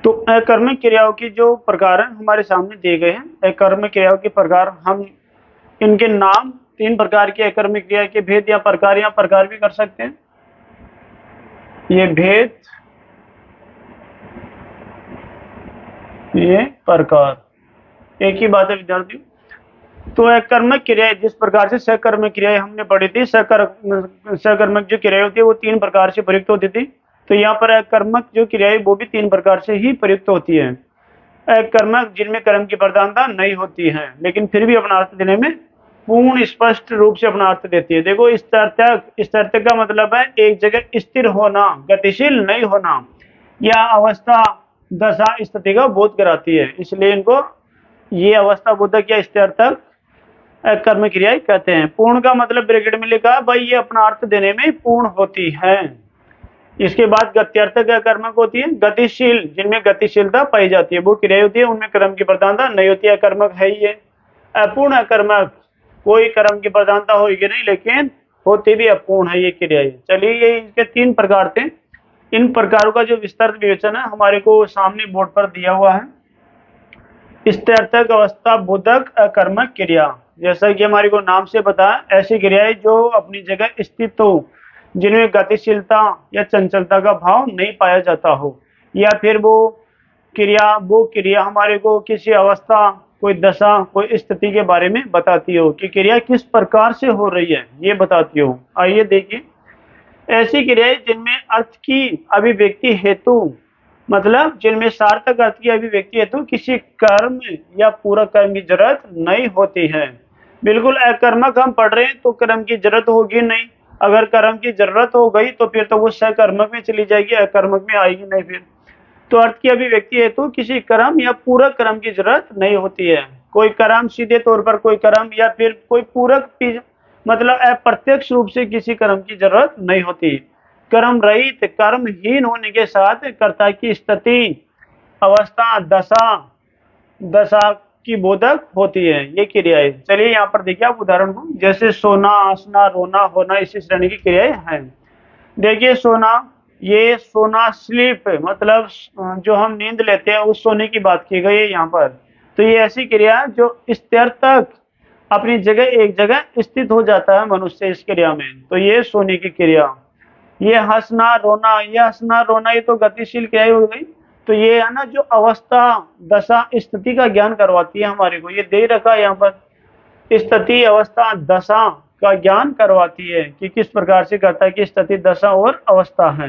तो अकर्मक क्रियाओं की जो प्रकार है हमारे सामने दिए गए हैं। अकर्मक क्रियाओं के प्रकार, हम इनके नाम, 3 प्रकार की अकर्मक क्रिया के भेद या प्रकार भी कर सकते हैं। ये भेद, ये प्रकार, एक ही बात है विद्यार्थियों। तो अकर्मक क्रियाएं, जिस प्रकार से सकर्मक क्रियाएं हमने पढ़ी थी, सकर्मक जो क्रियाएं होती है वो 3 प्रकार से प्रयुक्त होती थी। तो यहाँ पर अकर्मक जो क्रियाएं वो भी 3 प्रकार से ही प्रयुक्त होती है। अकर्मक जिनमें कर्म की प्रधानता नहीं होती है, लेकिन फिर भी अपना अर्थ देने में पूर्ण स्पष्ट रूप से अपना अर्थ देती है। देखो, स्थिरतक का मतलब है एक जगह स्थिर होना, गतिशील नहीं होना, या अवस्था, दशा, स्थिति का बोध कराती है। इसलिए इनको ये अवस्था बोधक या स्थिरतक कर्म क्रियाएं कहते हैं। पूर्ण का मतलब ब्रैकेट में लिखा भाई, ये अपना अर्थ देने में पूर्ण होती है। इसके बाद गत्यर्थक अकर्मक होती है, गतिशील, जिनमें गतिशीलता पाई जाती है, वो क्रिया होती है, उनमें कर्म की प्रधानता नहीं होती है, अकर्मक है ही है। अपूर्ण अकर्मक, कोई कर्म की प्रधानता होगी नहीं, लेकिन होती भी अपूर्ण है ये क्रियाएं। चलिए, ये इसके 3 प्रकार थे। इन प्रकारों का जो विस्तृत विवेचन है हमारे को सामने बोर्ड पर दिया हुआ है। स्थिरतक अवस्था बोधक अकर्मक क्रिया, जैसा कि हमारे को नाम से पता है, ऐसी क्रियाएं जो अपनी जगह स्थित हो, जिनमें गतिशीलता या चंचलता का भाव नहीं पाया जाता हो, या फिर वो क्रिया हमारे को किसी अवस्था, कोई दशा, कोई स्थिति के बारे में बताती हो, कि क्रिया किस प्रकार से हो रही है ये बताती हो। आइए देखिए, ऐसी क्रियाएं जिनमें अर्थ की अभिव्यक्ति हेतु, मतलब जिनमें सार्थक अर्थ की अभिव्यक्ति हेतु किसी कर्म या पूरक कर्म की जरूरत नहीं होती है। बिल्कुल अकर्मक हम पढ़ रहे हैं तो कर्म की जरूरत होगी नहीं, अगर कर्म की जरूरत हो गई तो फिर तो वो सकर्मक में चली जाएगी, अकर्मक में आएगी नहीं। फिर तो अर्थ की अभिव्यक्ति हेतु किसी कर्म या पूरक कर्म की जरूरत नहीं होती है। कोई कर्म सीधे तौर पर कोई कर्म या फिर कोई पूरक, मतलब अप्रत्यक्ष रूप से किसी कर्म की जरूरत नहीं होती। कर्म रहित, कर्महीन होने के साथ कर्ता की स्थिति, अवस्था, दशा की बोधक होती है ये क्रियाएं। चलिए यहाँ पर देखिए आप उदाहरण को, जैसे सोना, हंसना, रोना, होना, इसी श्रेणी की क्रियाएं हैं। देखिए सोना, ये सोना स्लीप, मतलब जो हम नींद लेते हैं उस सोने की बात की गई है यहाँ पर। तो ये ऐसी क्रिया जो स्थिर तक अपनी जगह, एक जगह स्थित हो जाता है मनुष्य इस क्रिया में, तो ये सोने की क्रिया। ये हंसना रोना, ये तो गतिशील क्रिया हो गई। तो ये है ना जो अवस्था, दशा, स्थिति का ज्ञान करवाती है हमारे को, ये दे रखा है यहाँ पर, स्थिति, अवस्था, दशा का ज्ञान करवाती है कि किस प्रकार से करता है, कि स्थिति, दशा और अवस्था है।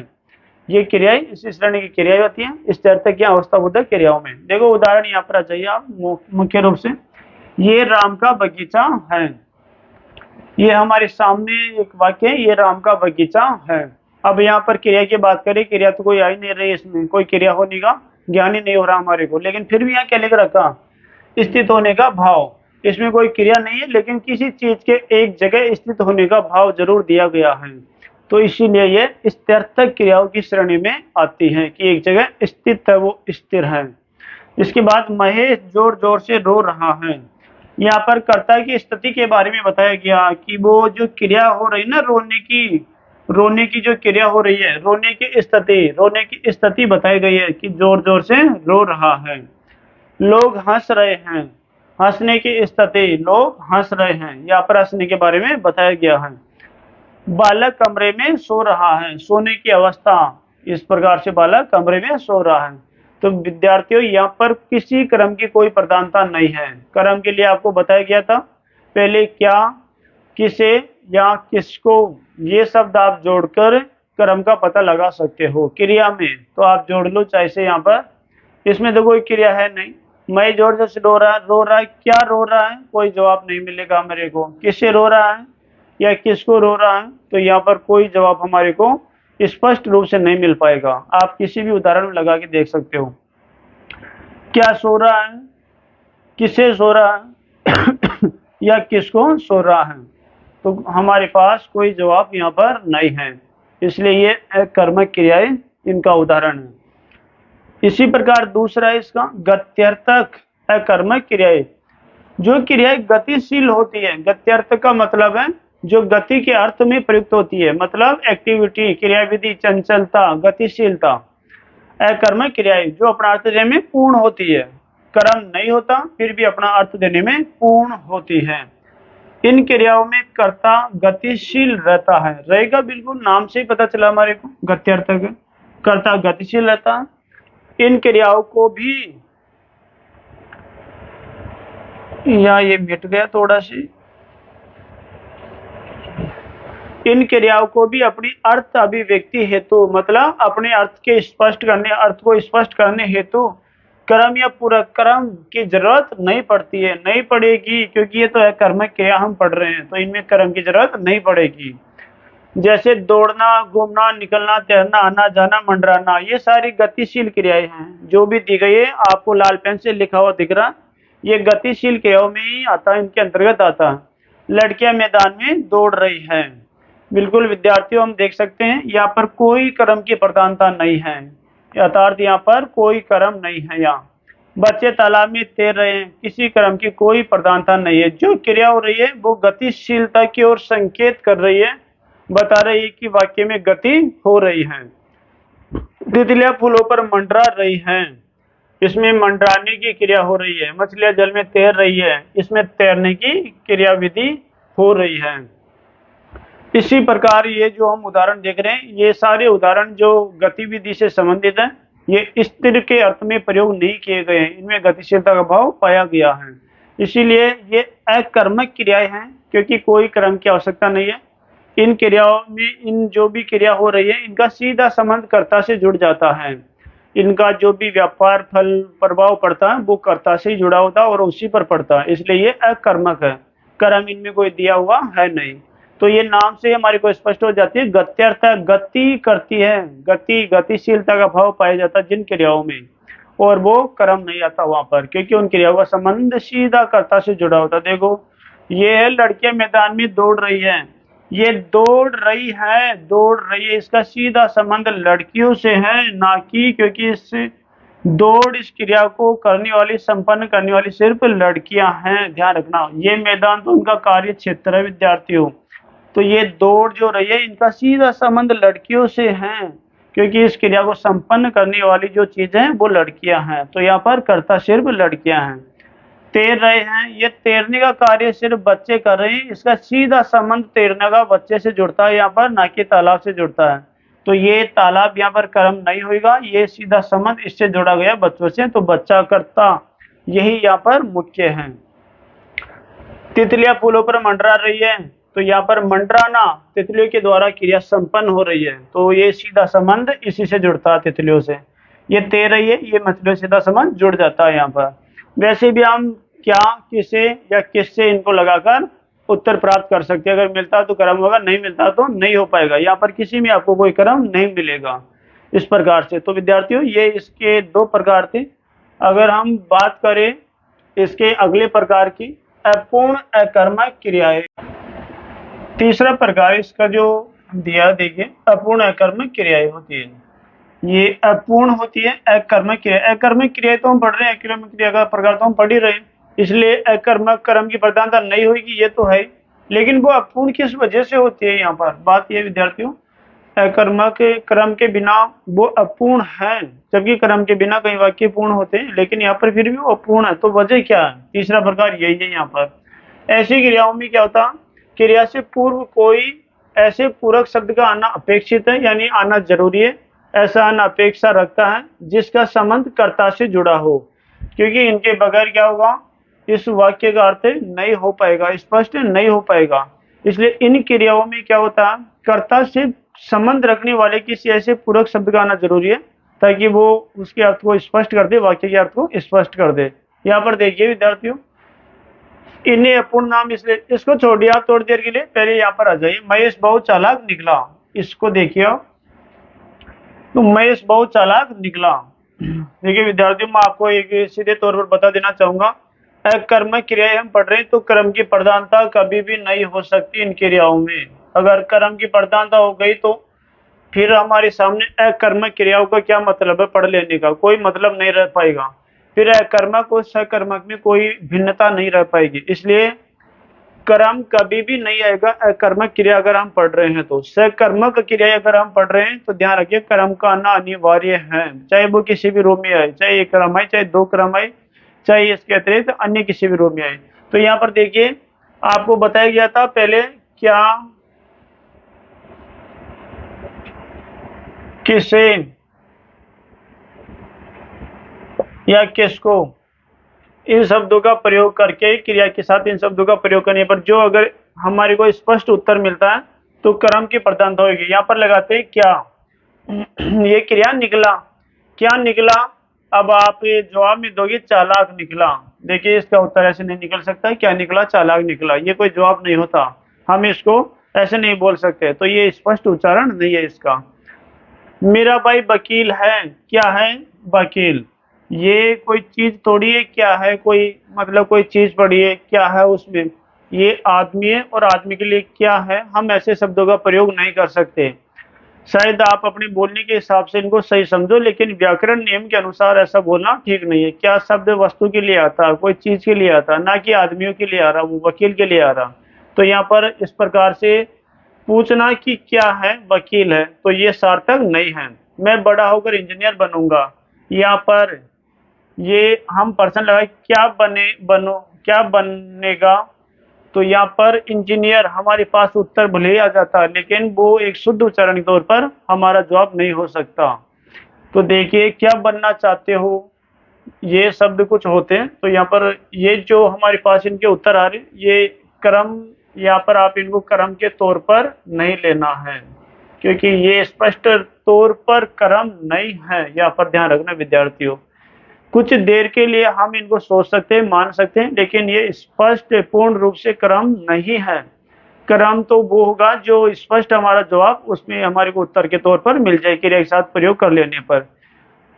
ये क्रियाएं इसी श्रेणी की क्रियाएं होती हैं स्थिरतक या अवस्था बोधक क्रियाओं में। देखो उदाहरण यहाँ पर आ जाइए आप मुख्य रूप से। ये राम का बगीचा है, ये हमारे सामने एक वाक्य है, ये राम का बगीचा है। अब यहाँ पर क्रिया की बात करें, क्रिया तो कोई आ ही नहीं रही, इसमें कोई क्रिया होने का ज्ञान ही नहीं हो रहा हमारे को, लेकिन फिर भी यहाँ क्या लिख रखा, स्थित होने का भाव। इसमें कोई क्रिया नहीं है, लेकिन किसी चीज के एक जगह स्थित होने का भाव जरूर दिया गया है, तो इसीलिए ये स्थिरतक क्रियाओं की श्रेणी में आती है, कि एक जगह स्थित है, वो स्थिर है। इसके बाद महेश जोर जोर से रो रहा है। यहाँ पर कर्ता की स्थिति के बारे में बताया गया कि वो जो क्रिया हो रही है ना, रोने की जो क्रिया हो रही है, रोने की स्थिति बताई गई है कि जोर जोर से रो रहा है। लोग हंस रहे हैं, हंसने की स्थिति, लोग हंस रहे हैं, यहाँ पर हंसने के बारे में बताया गया है। बालक कमरे में सो रहा है, सोने की अवस्था, इस प्रकार से बालक कमरे में सो रहा है। तो विद्यार्थियों यहाँ पर किसी क्रम की कोई प्रधानता नहीं है। क्रम के लिए आपको बताया गया था पहले, क्या, किसे या किसको, ये शब्द आप जोड़कर क्रम का पता लगा सकते हो। क्रिया में तो आप जोड़ लो, चाहे से यहाँ पर, इसमें तो कोई क्रिया है नहीं। मैं जोर से रो रहा है, क्या रो रहा है, कोई जवाब नहीं मिलेगा मेरे को। किससे रो रहा है या किसको रो रहा है, तो यहाँ पर कोई जवाब हमारे को स्पष्ट रूप से नहीं मिल पाएगा। आप किसी भी उदाहरण में लगा के देख सकते हो। क्या सो रहा है, किसे सो रहा है या किसको सो रहा है, तो हमारे पास कोई जवाब यहाँ पर नहीं है, इसलिए ये अकर्मक क्रियाएं इनका उदाहरण है। इसी प्रकार दूसरा है इसका गत्यर्थक अकर्मक क्रियाएं, जो क्रियाएं गतिशील होती है। गत्यर्थक का मतलब है जो गति के अर्थ में प्रयुक्त होती है, मतलब एक्टिविटी, क्रियाविधि, चंचलता, गतिशीलता। अकर्मक क्रियाएं जो अपना अर्थ देने में पूर्ण होती है, कर्म नहीं होता फिर भी अपना अर्थ देने में पूर्ण होती है। इन क्रियाओं में कर्ता गतिशील रहता है, रहेगा बिल्कुल, नाम से ही पता चला हमारे को गत्यर्थक, कर्ता गतिशील रहता है। इन क्रियाओं को भी, यहाँ ये मिट गया थोड़ा सी, इन क्रियाओं को भी अपनी अर्थ अभिव्यक्ति हेतु, मतलब अपने अर्थ के स्पष्ट करने, अर्थ को स्पष्ट करने हेतु कर्म या पूरक कर्म की जरूरत नहीं पड़ती है, नहीं पड़ेगी, क्योंकि ये तो है कर्मक क्रिया हम पढ़ रहे हैं, तो इनमें कर्म की जरूरत नहीं पड़ेगी। जैसे दौड़ना, घूमना, निकलना, तैरना, आना जाना, मंडराना, ये सारी गतिशील क्रियाएं हैं, जो भी दी गई है आपको लाल पेन से लिखा हुआ दिख रहा, ये गतिशील क्रियाओं में ही आता है, इनके अंतर्गत आता है। लड़कियां मैदान में दौड़ रही हैं, बिल्कुल विद्यार्थियों हम देख सकते हैं यहाँ पर कोई कर्म की प्रधानता नहीं है, अर्थात यहाँ पर कोई कर्म नहीं है। यहाँ बच्चे तालाब में तैर रहे हैं, किसी कर्म की कोई प्रधानता नहीं है, जो क्रिया हो रही है वो गतिशीलता की ओर संकेत कर रही है, बता रही है कि वाक्य में गति हो रही है। तितलियां फूलों पर मंडरा रही हैं, इसमें मंडराने की क्रिया हो रही है। मछलियां जल में तैर रही है, इसमें तैरने की क्रियाविधि हो रही है। इसी प्रकार ये जो हम उदाहरण देख रहे हैं, ये सारे उदाहरण जो गतिविधि से संबंधित है, ये स्थिर के अर्थ में प्रयोग नहीं किए गए हैं, इनमें गतिशीलता का भाव पाया गया है, इसीलिए ये अकर्मक क्रियाएं हैं, क्योंकि कोई कर्म की आवश्यकता नहीं है। इन क्रियाओं में, इन जो भी क्रिया हो रही है, इनका सीधा संबंध कर्ता से जुड़ जाता है, इनका जो भी व्यापार फल प्रभाव पड़ता है वो कर्ता से ही जुड़ा होता है और उसी पर पड़ता है, इसलिए ये अकर्मक है, कर्म इनमें कोई दिया हुआ है नहीं। तो ये नाम से हमारे को स्पष्ट हो जाती है, गत्यर्थ गति करती है, गति गतिशीलता का भाव पाया जाता है जिन क्रियाओं में, और वो कर्म नहीं आता वहां पर, क्योंकि उन क्रियाओं का संबंध सीधा कर्ता से जुड़ा होता है। देखो ये है, लड़कियां मैदान में दौड़ रही है, ये दौड़ रही है, दौड़ रही है, इसका सीधा संबंध लड़कियों से है, ना कि, क्योंकि इस दौड़ इस क्रिया को करने वाली, संपन्न करने वाली सिर्फ लड़कियां हैं, ध्यान रखना। ये मैदान तो उनका कार्य क्षेत्र है विद्यार्थियों, तो ये दौड़ जो रही है इनका सीधा संबंध लड़कियों से है, क्योंकि इस क्रिया को संपन्न करने वाली जो चीजें हैं वो लड़कियां हैं, तो यहाँ पर कर्ता सिर्फ लड़कियां हैं। तैर रहे हैं, ये तैरने का कार्य सिर्फ बच्चे कर रहे हैं, इसका सीधा संबंध तैरने का बच्चे से जुड़ता है यहाँ पर, ना कि तालाब से जुड़ता है, तो ये तालाब यहाँ पर कर्म नहीं होगा, ये सीधा संबंध इससे जुड़ा गया बच्चों से, तो बच्चा कर्ता यही यहाँ पर मुख्य है। तितलियां फूलों पर मंडरा रही है, तो यहाँ पर मंडराना तितलियों के द्वारा क्रिया संपन्न हो रही है, तो ये सीधा संबंध इसी से जुड़ता है तितलियों से। ये तैर रही है, ये मछलियों से सीधा संबंध जुड़ जाता है यहाँ पर। वैसे भी हम क्या, किसे या किससे इनको लगाकर उत्तर प्राप्त कर सकते हैं, अगर मिलता तो कर्म होगा, नहीं मिलता तो नहीं हो पाएगा, यहाँ पर किसी में आपको कोई कर्म नहीं मिलेगा इस प्रकार से। तो विद्यार्थियों ये इसके दो प्रकार थे। अगर हम बात करें इसके अगले प्रकार की, अपूर्ण अकर्मक क्रियाएं, तीसरा प्रकार इसका जो दिया, देखिए अपूर्ण अकर्मक क्रियाएं होती है, ये अपूर्ण होती है अकर्मक क्रिया। अकर्मक क्रिया तो हम पढ़ रहे हैं, अकर्मक क्रिया का प्रकार तो हम पढ़ ही रहे हैं, इसलिए अकर्मक कर्म की प्रधानता नहीं होगी, ये तो है, लेकिन वो अपूर्ण किस वजह से होती है, यहाँ पर बात ये विद्यार्थियों, अकर्मक कर्म के बिना वो अपूर्ण है, जबकि कर्म के बिना कई वाक्य पूर्ण होते हैं, लेकिन यहाँ पर फिर भी वो अपूर्ण है, तो वजह क्या है, तीसरा प्रकार यही है। यहाँ पर ऐसी क्रियाओं में क्या होता, क्रिया से पूर्व कोई ऐसे पूरक शब्द का आना अपेक्षित है, यानी आना जरूरी है, ऐसा अपेक्षा रखता है जिसका संबंध कर्ता से जुड़ा हो, क्योंकि इनके बगैर क्या होगा, इस वाक्य का अर्थ नहीं हो पाएगा, स्पष्ट नहीं हो पाएगा। इसलिए इन क्रियाओं में क्या होता है, कर्ता से संबंध रखने वाले किसी ऐसे पूरक शब्द का आना जरूरी है, ताकि वो उसके अर्थ को स्पष्ट कर दे, वाक्य के अर्थ को स्पष्ट कर दे। यहाँ पर देखिए विद्यार्थियों, इन्हें अपूर्ण नाम, इसलिए इसको छोड़िए आप थोड़ी देर के लिए, पहले यहाँ पर आ जाइए। महेश बहुत चालाक निकला, इसको देखिए आप, तो महेश बहुत चालाक निकला। देखिए विद्यार्थियों, मैं आपको एक सीधे तौर पर बता देना चाहूंगा, अकर्मक क्रियाएं हम पढ़ रहे हैं, तो कर्म की प्रधानता कभी भी नहीं हो सकती इन क्रियाओं में। अगर कर्म की प्रधानता हो गई तो फिर हमारे सामने अकर्मक क्रियाओं का क्या मतलब है, पढ़ लेने का कोई मतलब नहीं रह पाएगा, फिर अकर्मक और सकर्मक में कोई भिन्नता नहीं रह पाएगी। इसलिए कर्म कभी भी नहीं आएगा अकर्मक क्रिया अगर हम पढ़ रहे हैं तो। सकर्मक क्रिया अगर हम पढ़ रहे हैं तो ध्यान रखिए कर्म का आना अनिवार्य है, चाहे वो किसी भी रूप में आए, चाहे एक क्रम आए, चाहे दो क्रम आए, चाहे इसके अतिरिक्त अन्य किसी भी रूप में आए। तो यहाँ पर देखिए आपको बताया गया था पहले क्या, किसे या किसको, इन शब्दों का प्रयोग करके क्रिया के साथ इन शब्दों का प्रयोग करने पर जो अगर हमारे को स्पष्ट उत्तर मिलता है तो कर्म की प्रधानता होगी। यहाँ पर लगाते हैं क्या, ये क्रिया निकला, क्या निकला। अब आप ये जवाब में दोगे चालाक निकला। देखिए इसका उत्तर ऐसे नहीं निकल सकता, क्या निकला, चालाक निकला, ये कोई जवाब नहीं होता, हम इसको ऐसे नहीं बोल सकते। तो ये स्पष्ट उच्चारण नहीं है इसका। मेरा भाई वकील है, क्या है, वकील, ये कोई चीज थोड़ी है, क्या है, कोई मतलब कोई चीज पड़ी है, क्या है उसमें, ये आदमी है और आदमी के लिए क्या है। हम ऐसे शब्दों का प्रयोग नहीं कर सकते। शायद आप अपने बोलने के हिसाब से इनको सही समझो, लेकिन व्याकरण नियम के अनुसार ऐसा बोलना ठीक नहीं है। क्या शब्द वस्तु के लिए आता है, कोई चीज के लिए आता है, ना कि आदमियों के लिए आ रहा, वो वकील के लिए आ रहा। तो यहाँ पर इस प्रकार से पूछना कि क्या है, वकील है, तो ये सार्थक नहीं है। मैं बड़ा होकर इंजीनियर बनूंगा, यहाँ पर ये हम पर्सन लगाए, क्या बनो, क्या बनेगा, तो यहाँ पर इंजीनियर हमारे पास उत्तर भले ही आ जाता है, लेकिन वो एक शुद्ध उच्चारण के तौर पर हमारा जवाब नहीं हो सकता। तो देखिए क्या बनना चाहते हो, ये शब्द कुछ होते हैं। तो यहाँ पर ये जो हमारे पास इनके उत्तर आ रहे, ये क्रम, यहाँ पर आप इनको क्रम के तौर पर नहीं लेना है, क्योंकि ये स्पष्ट तौर पर क्रम नहीं है। यहाँ पर ध्यान रखना विद्यार्थियों, कुछ देर के लिए हम इनको सोच सकते हैं, मान सकते हैं, लेकिन ये स्पष्ट पूर्ण रूप से क्रम नहीं है। क्रम तो वो होगा जो स्पष्ट हमारा जवाब उसमें हमारे को उत्तर के तौर पर मिल जाए क्रिया के साथ प्रयोग कर लेने पर।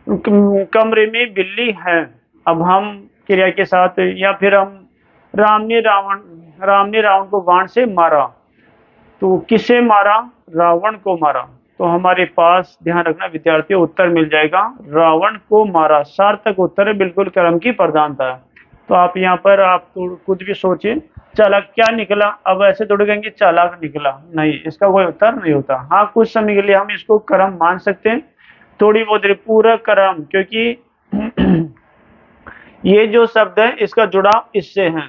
कमरे में बिल्ली है, अब हम क्रिया के साथ, या फिर हम राम ने रावण को बाण से मारा, तो किसे मारा, रावण को मारा। तो हमारे पास ध्यान रखना विद्यार्थियों उत्तर मिल जाएगा, रावण को मारा, सार्थक उत्तर है, बिल्कुल क्रम की प्रधानता है। तो आप यहाँ पर आप तो कुछ भी सोचिए, चालाक क्या निकला, अब ऐसे थोड़े कहेंगे चालाक निकला, नहीं, इसका कोई उत्तर नहीं होता। हाँ कुछ समय के लिए हम इसको क्रम मान सकते हैं, थोड़ी बहुत पूरा क्रम, क्योंकि ये जो शब्द है इसका जुड़ाव इससे है।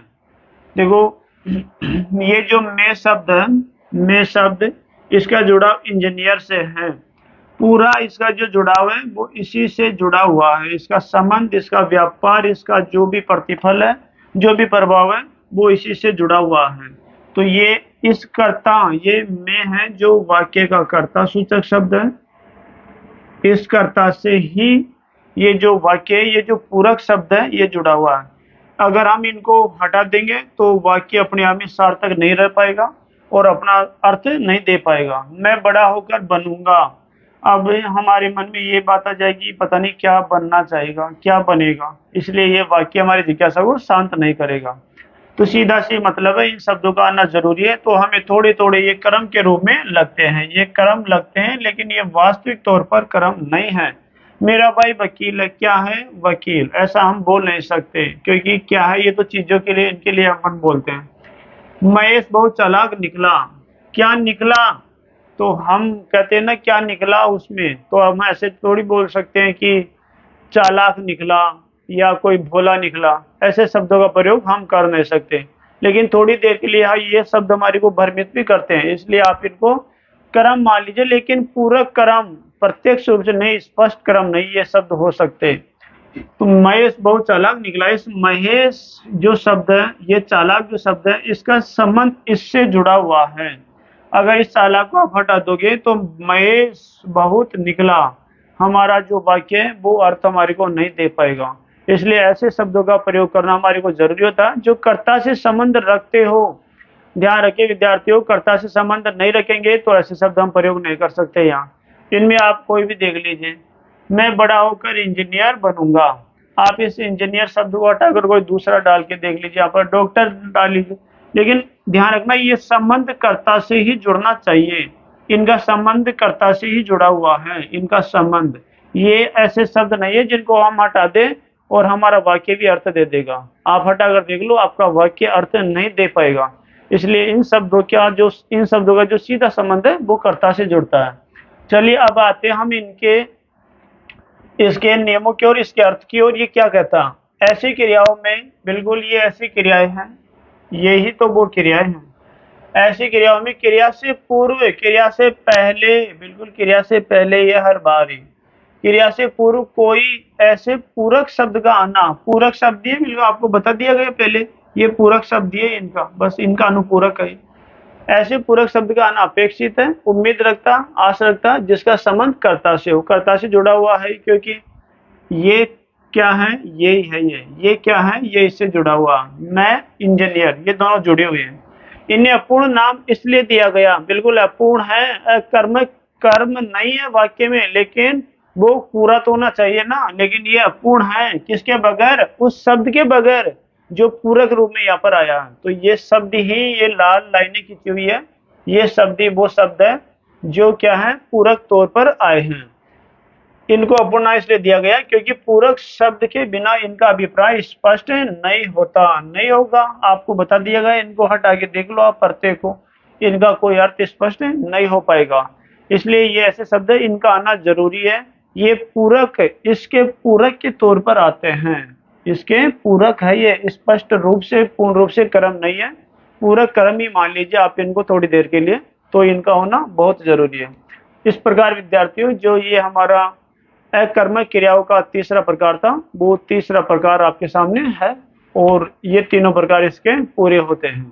देखो ये जो मैं शब्द है, मैं शब्द, इसका जुड़ाव इंजीनियर से है, पूरा इसका जो जुड़ाव है वो इसी से जुड़ा हुआ है। इसका संबंध, इसका व्यापार, इसका जो भी प्रतिफल है, जो भी प्रभाव है, वो इसी से जुड़ा हुआ है। तो ये इस कर्ता, ये मैं है जो वाक्य का कर्ता सूचक शब्द है, इस कर्ता से ही ये जो वाक्य है, ये जो पूरक शब्द है, ये जुड़ा हुआ है। अगर हम इनको हटा देंगे तो वाक्य अपने आप में सार्थक नहीं रह पाएगा और अपना अर्थ नहीं दे पाएगा। मैं बड़ा होकर बनूंगा, अब हमारे मन में ये बात आ जाएगी, पता नहीं क्या बनना चाहेगा, क्या बनेगा, इसलिए ये वाक्य हमारी जिज्ञासा को शांत नहीं करेगा। तो सीधा सी मतलब है इन शब्दों का आना जरूरी है। तो हमें थोड़े थोड़े ये क्रम के रूप में लगते हैं, ये क्रम लगते हैं, लेकिन ये वास्तविक तौर पर क्रम नहीं है। मेरा भाई वकील है, क्या है, वकील, ऐसा हम बोल नहीं सकते, क्योंकि क्या है ये तो चीजों के लिए, इनके लिए हम बोलते हैं। महेश बहुत चालाक निकला, क्या निकला, तो हम कहते हैं ना क्या निकला उसमें, तो हम ऐसे थोड़ी बोल सकते हैं कि चालाक निकला या कोई भोला निकला, ऐसे शब्दों का प्रयोग हम कर नहीं सकते। लेकिन थोड़ी देर के लिए हाँ ये शब्द हमारे को भ्रमित भी करते हैं, इसलिए आप इनको क्रम मान लीजिए, लेकिन पूरा क्रम प्रत्यक्ष रूप से नहीं, स्पष्ट क्रम नहीं ये शब्द हो सकते। तो महेश बहुत चालाक निकला, इस महेश जो शब्द है, ये चालाक जो शब्द है, इसका संबंध इससे जुड़ा हुआ है। अगर इस चालाक को आप हटा दोगे तो महेश बहुत निकला, हमारा जो वाक्य है वो अर्थ हमारे को नहीं दे पाएगा। इसलिए ऐसे शब्दों का प्रयोग करना हमारे को जरूरी होता है जो कर्ता से संबंध रखते हो। ध्यान रखिए विद्यार्थियों, कर्ता से संबंध नहीं रखेंगे तो ऐसे शब्द हम प्रयोग नहीं कर सकते। यहाँ इनमें आप कोई भी देख लीजिए, मैं बड़ा होकर इंजीनियर बनूंगा, आप इस इंजीनियर शब्द को हटाकर कोई दूसरा डाल के देख लीजिए, यहाँ पर डॉक्टर डाल लीजिए, लेकिन ध्यान रखना ये संबंध कर्ता से ही जुड़ना चाहिए, इनका संबंध कर्ता से ही जुड़ा हुआ है, इनका संबंध। ये ऐसे शब्द नहीं है जिनको हम हटा दें और हमारा वाक्य भी अर्थ दे देगा। आप हटाकर देख लो, आपका वाक्य अर्थ नहीं दे पाएगा। इसलिए इन शब्दों का जो सीधा संबंध है वो कर्ता से जुड़ता है। चलिए अब आते हैं हम इसके नियमों की और इसके अर्थ की ओर। ये क्या कहता है? ऐसी क्रियाओं में, बिल्कुल ये ऐसी क्रियाएं हैं, यही तो वो क्रियाएं हैं। ऐसी क्रियाओं में क्रिया से पूर्व, क्रिया से पहले, बिल्कुल क्रिया से पहले, ये हर बार ही क्रिया से पूर्व कोई ऐसे पूरक शब्द का आना, पूरक शब्द ये बिल्कुल आपको बता दिया गया पहले, ये पूरक शब्द है इनका, बस इनका अनुपूरक है। ऐसे पूरक शब्द का आना अपेक्षित है, उम्मीद रखता, आशा रखता, जिसका संबंध कर्ता से हो, कर्ता से जुड़ा हुआ है, क्योंकि ये क्या है, यही है, ये क्या है, ये इससे जुड़ा हुआ, मैं इंजीनियर, ये दोनों जुड़े हुए हैं। इन्हें अपूर्ण नाम इसलिए दिया गया, बिल्कुल अपूर्ण है, कर्म नहीं है वाक्य में, लेकिन वो पूरा तो होना चाहिए ना, लेकिन ये अपूर्ण है किसके बगैर? उस शब्द के बगैर जो पूरक रूप में यहाँ पर आया है। तो ये शब्द ही, ये लाल लाइनें खींची हुई है, ये शब्द ही वो शब्द है जो क्या है, पूरक तौर पर आए हैं। इनको अपूर्ण इसलिए दिया गया क्योंकि पूरक शब्द के बिना इनका अभिप्राय स्पष्ट नहीं होता, नहीं होगा। आपको बता दिया गया, इनको हटा के देख लो आप प्रत्येक को, इनका कोई अर्थ स्पष्ट नहीं हो पाएगा। इसलिए ये ऐसे शब्द है, इनका आना जरूरी है। ये पूरक, इसके पूरक के तौर पर आते हैं, इसके पूरक है, ये स्पष्ट रूप से, पूर्ण रूप से कर्म नहीं है, पूरक कर्म ही मान लीजिए आप इनको थोड़ी देर के लिए, तो इनका होना बहुत जरूरी है। इस प्रकार विद्यार्थियों, जो ये हमारा अकर्मक क्रियाओं का तीसरा प्रकार था, वो तीसरा प्रकार आपके सामने है, और ये तीनों प्रकार इसके पूरे होते हैं।